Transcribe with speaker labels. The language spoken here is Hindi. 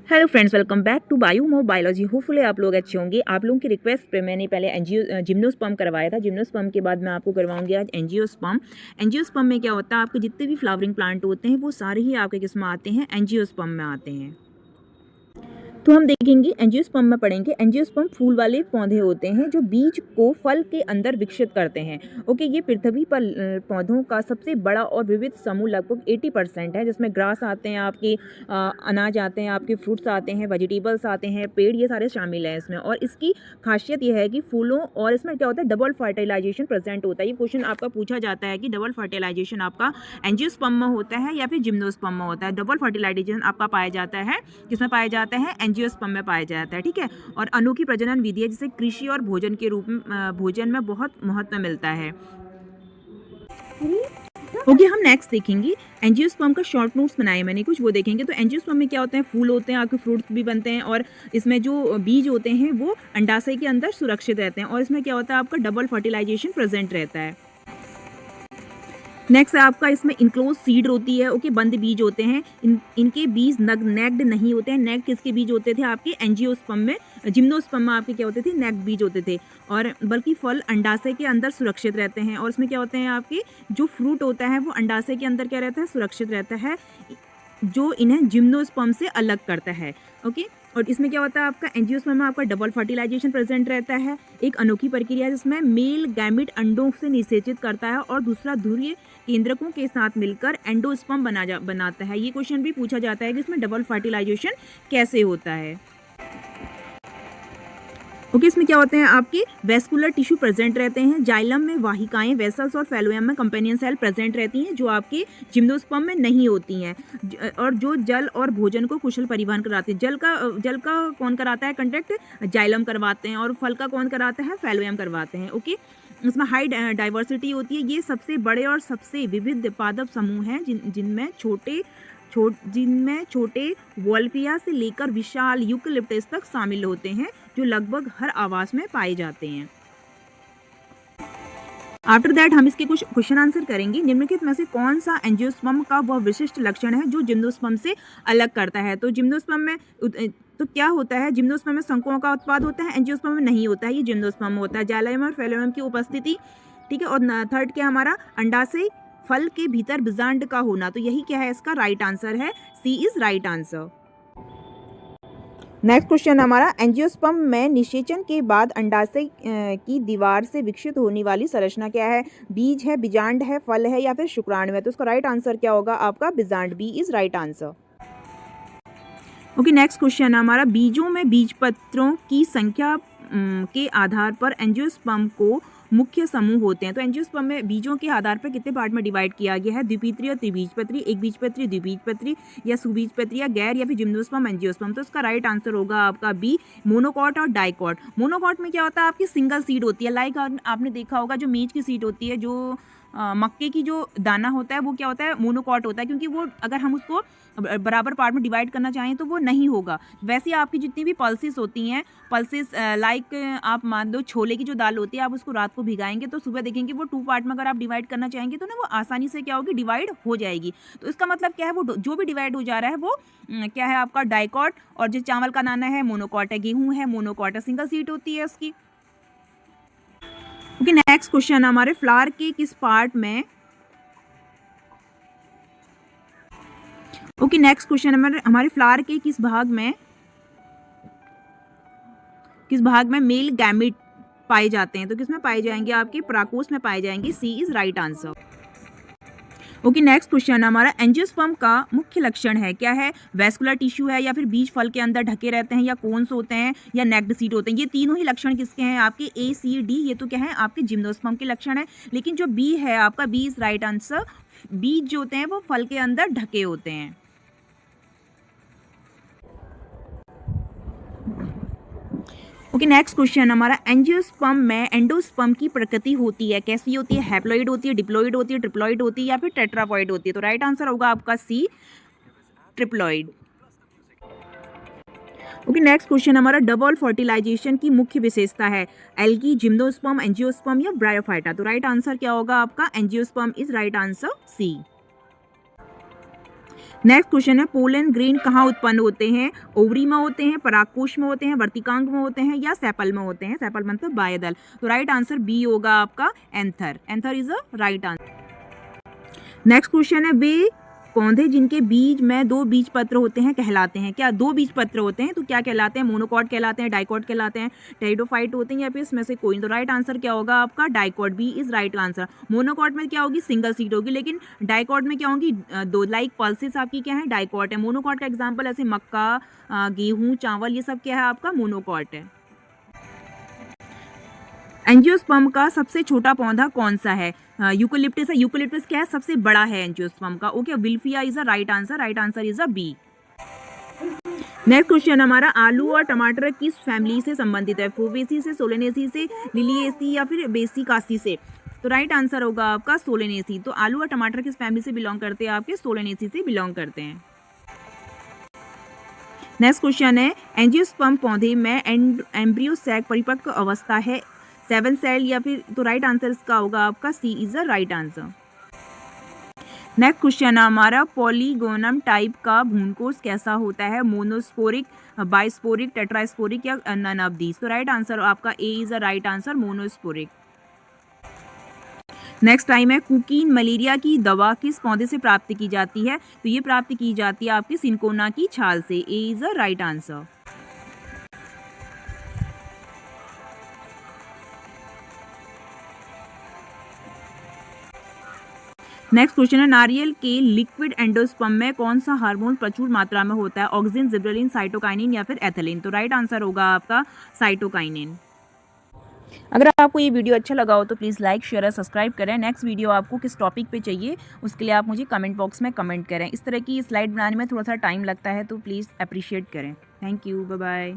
Speaker 1: Hello friends, welcome back to bio biology. Hopefully आप लोग अच्छे होंगे। आप लोगों की रिक्वेस्ट पे मैंने पहले जिम्नोस्पर्म करवाया था। जिम्नोस्पर्म के बाद मैं आपको करवाऊंगी आज एंजियोस्पर्म। एंजियोस्पर्म में क्या होता है, आपके जितने भी फ्लावरिंग प्लांट होते हैं वो सारे ही आपके किस में आते हैं, एंजियोस्पर्म में आते हैं। तो हम देखेंगे एंजियोस्पर्म में पढ़ेंगे। एंजियोस्पर्म फूल वाले पौधे होते हैं जो बीज को फल के अंदर विकसित करते हैं। ओके, ये पृथ्वी पर पौधों का सबसे बड़ा और विविध समूह लगभग 80% है, जिसमें ग्रास आते हैं, आपके अनाज आते हैं, आपके फ्रूट्स आते हैं, वेजिटेबल्स आते हैं, पेड़, ये सारे शामिल हैं इसमें। और इसकी खासियत यह है कि फूलों और इसमें क्या होता है, डबल फर्टिलाइजेशन प्रेजेंट होता है। ये क्वेश्चन आपका पूछा जाता है कि डबल फर्टिलाइजेशन आपका एंजियोस्पर्म में होता है या फिर जिम्नोस्पर्म में होता है। डबल फर्टिलाइजेशन आपका पाया जाता है, किसमें पाया जाता है, एंजियोस्पर्म में पाया जाता है। ठीक है, और अनोखी प्रजनन विधि है जिसे कृषि और भोजन के रूप में भोजन में बहुत महत्व मिलता है। ओके, हम नेक्स्ट देखेंगे एंजियोस्पर्म का शॉर्ट नोट्स बनाए मैंने कुछ, वो देखेंगे। तो एंजियोस्पर्म में क्या होता है, फूल होते हैं, आपके फ्रूट्स भी बनते हैं, और इसमें जो बीज होते हैं वो अंडाशय के अंदर सुरक्षित रहते हैं। और इसमें क्या होता है, आपका डबल फर्टिलाइजेशन प्रेजेंट रहता है। नेक्स्ट है आपका, इसमें इनक्लोज सीड होती है। ओके, बंद बीज होते हैं। इनके बीज नेक्ड नहीं होते हैं। नेक्ड किसके बीज होते थे, आपके एंजियोस्पर्म में। जिम्नोस्पर्म में आपके क्या होते थे, नेक्ड बीज होते थे। और बल्कि फल अंडाशय के अंदर सुरक्षित रहते हैं। और इसमें क्या होते हैं, आपके जो फ्रूट होता है वो अंडाशय के अंदर क्या रहता है, सुरक्षित रहता है, जो इन्हें जिम्नोस्पर्म से अलग करता है। ओके, और इसमें क्या होता है, आपका एंजियोस्पर्म में आपका डबल फर्टिलाइजेशन प्रेजेंट रहता है। एक अनोखी प्रक्रिया है जिसमें मेल गैमिट अंडों से निषेचित करता है और दूसरा ध्रुवीय केंद्रकों के साथ मिलकर एंडोस्पर्म बनाता है। ये क्वेश्चन भी पूछा जाता है कि इसमें डबल फर्टिलाइजेशन कैसे होता है। ओके, इसमें क्या होते हैं, आपके वेस्कुलर टिश्यू प्रेजेंट रहते हैं। जाइलम में वाहिकाएं, वेसल्स और फेलोएम में कंपेनियन सेल प्रेजेंट रहती हैं, जो आपके जिम्नोस्पर्म में नहीं होती हैं, और जो जल और भोजन को कुशल परिवहन कराते हैं। जल का कौन कराता है कंडक्ट, जाइलम करवाते हैं, और फल का कौन कराता है, फेलोएम करवाते हैं। ओके, इसमें हाई डाइवर्सिटी होती है। ये सबसे बड़े और सबसे विविध पादप समूह हैं जिनमें छोटे वोल्फिया से लेकर विशाल यूकेलिप्टस तक शामिल होते हैं, जो लगभग हर आवास में पाए जाते हैं। आफ्टर दैट हम इसके कुछ क्वेश्चन आंसर करेंगे। निम्नलिखित में से कौन सा एंजियोस्पर्म का वह विशिष्ट लक्षण है जो जिम्नोस्पर्म से अलग करता है। तो जिम्नोस्पर्म में तो क्या होता है, जिम्नोस्पर्म में शंकुओं का उत्पाद होता है, एंजियोस्पर्म में नहीं होता है, ये जिम्नोस्पर्म में होता है। जाइलम और फेलोएम की उपस्थिति। ठीक है, और थर्ड क्या हमारा, अंडाशय फल के भीतर बीजांड का होना। तो यही क्या है, इसका राइट आंसर है, C is right answer. Next question हमारा, एंजियोस्पर्म में निषेचन के बाद अंडाशय की दीवार से विकसित होने वाली संरचना क्या है। बीज है, बीजांड है, फल है, या फिर शुक्राणु है। तो उसका राइट आंसर क्या होगा, आपका बीजांड, B is right answer. Okay, next question हमारा, बीजों में बीजपत्रों की संख्या के आधार पर एंजियोस्पर्म को मुख्य समूह होते हैं। तो एंजियोस्पर्म में बीजों के आधार पर कितने पार्ट में डिवाइड किया गया है, द्विबीजपत्री और त्रिबीजपत्री, एक बीजपत्री, द्विबीजपत्री, या सुबीजपत्री, या गैर, या फिर जिम्नोस्पर्म, एंजियोस्पर्म। तो इसका राइट आंसर होगा आपका बी, मोनोकॉट और डाइकॉट। मोनोकॉट में क्या होता है, आपकी सिंगल सीड होती है। लाइक आपने देखा होगा जो मेज की सीड होती है, जो मक्के की जो दाना होता है वो क्या होता है, मोनोकॉट होता है, क्योंकि वो अगर हम उसको बराबर पार्ट में डिवाइड करना चाहें तो वो नहीं होगा। वैसे आपकी जितनी भी पल्सेस होती हैं, पल्सेस लाइक आप मान लो छोले की जो दाल होती है, आप उसको रात को भिगाएंगे तो सुबह देखेंगे वो 2 पार्ट में अगर आप डिवाइड करना चाहेंगे तो ना वो आसानी से क्या होगी, डिवाइड हो जाएगी। तो इसका मतलब क्या है, वो जो भी डिवाइड हो जा रहा है वो क्या है, आपका डाइकॉट। और जो चावल का दाना है मोनोकॉट है, गेहूं है मोनोकॉट है, सिंगल सीड होती है उसकी। ओके, नेक्स्ट क्वेश्चन हमारे, फ्लावर के किस पार्ट में, ओके नेक्स्ट क्वेश्चन हमारे फ्लावर के किस भाग में मेल गैमिट पाए जाते हैं। तो किसमें पाए जाएंगे, आपके पराकोष में पाए जाएंगे, C is right answer. Okay, next question हमारा, एंजियोस्पर्म का मुख्य लक्षण है, क्या है, वेस्कुलर टिश्यू है, या फिर बीज फल के अंदर ढके रहते हैं, या कोन्स होते हैं, या नेक्ड सीड होते हैं। ये तीनों ही लक्षण किसके हैं, आपके ए सी डी, ये तो क्या है, आपके जिम्नोस्पर्म के लक्षण है। लेकिन जो बी है आपका, बी इज राइट आंसर। बीज जो होते हैं वो फल के अंदर ढके होते हैं। ओके, नेक्स्ट क्वेश्चन हमारा, एंजियोस्पर्म में एंडोस्पर्म की प्रकृति होती है, कैसी होती है, हैप्लॉइड होती है, डिप्लॉइड होती है, ट्रिप्लॉइड होती है, या फिर टेट्रापॉइड होती है। तो राइट आंसर होगा आपका C, triploid. Okay, next question हमारा, डबल फर्टिलाइजेशन की मुख्य विशेषता है, एल्गी, जिम्नोस्पर्म, एंजियोस्पर्म, या ब्रायोफाइटा। तो राइट आंसर क्या होगा आपका, angiosperm is right answer, C. Next question है पोलन ग्रेन कहाँ उत्पन्न होते हैं? ओवरी में होते हैं, परागकोश में होते हैं, वर्तिकांग में होते हैं या सेपल में होते हैं? सेपल मतलब बाह्यदल। तो राइट आंसर बी होगा आपका anther. Anther is a right answer. Next question है वे पौधे जिनके बीज में 2 बीज पत्र होते हैं कहलाते हैं? क्या 2 बीज पत्र होते हैं तो क्या कहलाते हैं? मोनोकॉट कहलाते हैं, डाइकॉट कहलाते हैं, टेरिडोफाइट होते हैं या फिर इसमें से कोई? तो राइट आंसर क्या होगा आपका? Dicot. B is right answer. Monocot में क्या होगी? सिंगल सीड होगी, लेकिन डाइकॉट में क्या होगी? 2 लाइक पल्सेस आपकी क्या है? डाइकॉट है। मोनोकॉट का एग्जाम्पल ऐसे मक्का, गेहूँ, चावल, ये सब क्या है आपका? मोनोकॉट है। एंजियोस्पर्म का सबसे छोटा पौधा कौन सा है? यूकेलिप्टस है। यूकेलिप्टस क्या है? सबसे बड़ा है एंजियोस्पर्म का। Okay, Wolffia is a right answer. Right answer is a B. Next question हमारा आलू और टमाटर किस फैमिली से संबंधित है? फोवेसी से, सोलेनेसी से, लिलिएसी या फिर बेसिकासी से? तो राइट आंसर होगा आपका सोलेनेसी। तो आलू और टमाटर किस फैमिली से बिलोंग करते हैं? आपके सोलेनेसी से बिलोंग करते हैं। नेक्स्ट क्वेश्चन है एंजियोस्पर्म पौधे में एम्ब्रियो सैक परिपक्व अवस्था है 7 सेल या फिर? तो राइट आंसर इसका होगा आपका C is the right answer. Next question है हमारा पॉलीगोनम टाइप का भ्रूणकोश कैसा होता है? मोनोस्पोरिक, बाइस्पोरिक, टेट्रास्पोरिक या नन ऑफ दीज? तो राइट आंसर आपका A is the right answer, monosporic. Next time है कुकीन मलेरिया की दवा किस पौधे से प्राप्त की जाती है? तो ये प्राप्त की जाती है आपकी सिनकोना की छाल से। A is the right answer. Next question है नारियल के लिक्विड एंडोस्पर्म में कौन सा हार्मोन प्रचुर मात्रा में होता है? ऑक्सिन, जिबरेलिन, साइटोकाइनिन या फिर एथिलीन? तो राइट आंसर होगा आपका साइटोकाइनिन। अगर आपको ये वीडियो अच्छा लगा हो तो प्लीज़ लाइक, शेयर और सब्सक्राइब करें। नेक्स्ट वीडियो आपको किस टॉपिक पे चाहिए उसके लिए आप मुझे कमेंट बॉक्स में कमेंट करें। इस तरह की स्लाइड बनाने में थोड़ा सा टाइम लगता है तो प्लीज़ अप्रिशिएट करें। Thank you, bye bye.